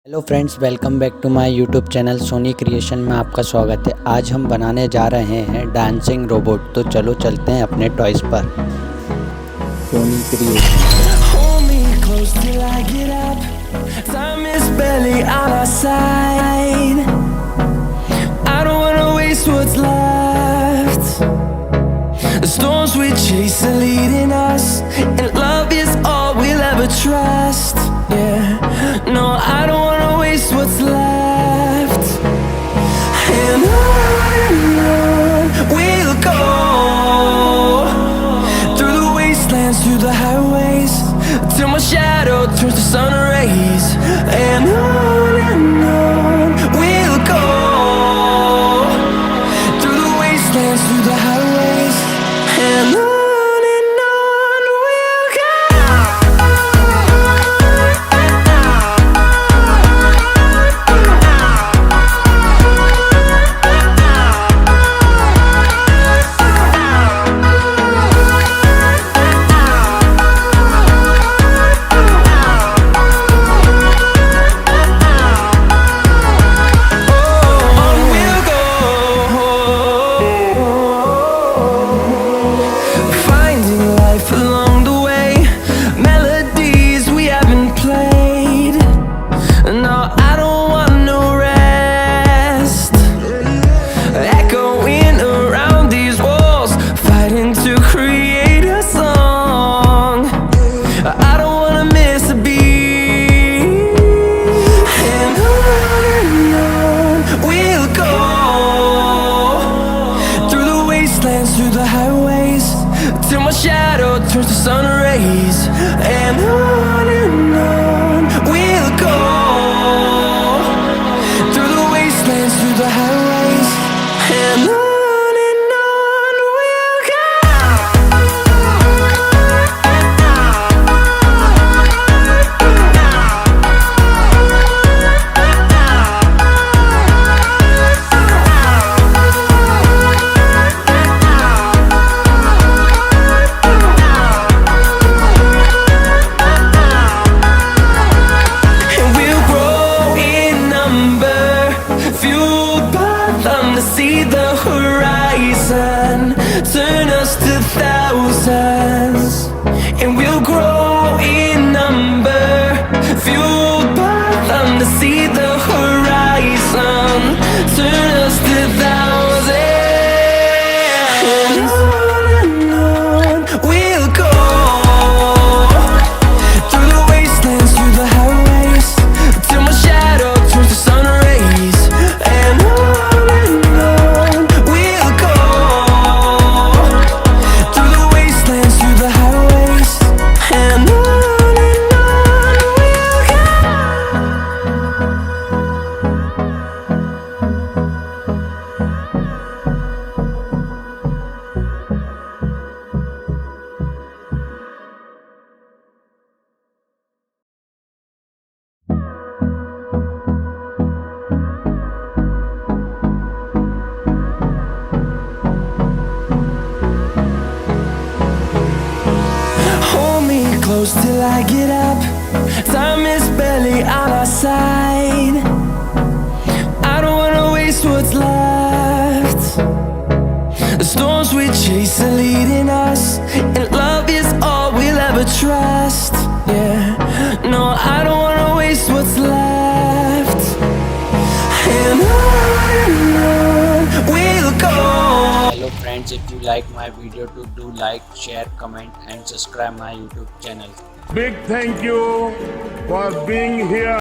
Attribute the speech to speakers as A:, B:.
A: Hello friends, welcome back to my YouTube channel Soni creation में आपका स्वागत है। आज हम बनाने जा रहे हैं डांसिंग रोबोट। तो चलो चलते हैं अपने टॉयज़ पर। Soni creation.
B: The storms we chase are leading us, and love is all we'll ever trust. Yeah, no, I don't wanna waste what's left. And on we'll go, through the wastelands, through the highways, till my shadow turns to sun rays. And on we'll go, through the wastelands, through the highways. And on we'll go. On we'll go. Finding life along the way, melodies we haven't played. No, I don't want no rest. Echoing around these walls, fighting to create a song. I don't wanna miss a beat. And on we'll go, through the wastelands, through the highways, till my shadow turns to sun rays. And on we'll go, through the wastelands, through the highways. And on we'll go. And we'll grow in number, fueled by them to see the horizon, turn us to thousands. And we'll grow in number, fueled by them to see the horizon, turn us to thousands. And on we'll go, through the wastelands, through the highways, till my shadow turns to sun rays. And on we'll go, through the wastelands, through the highways. And on we'll go. Hold me close till I get up. Time is barely on our side. I don't wanna waste what's left. The storms we chase are leading us, and love is all we'll ever trust. Yeah, no, I don't wanna waste what's left. And on we'll go.
A: Hello friends, if you like my video, to do like, share, comment and subscribe my YouTube channel.
C: Big thank you for being here.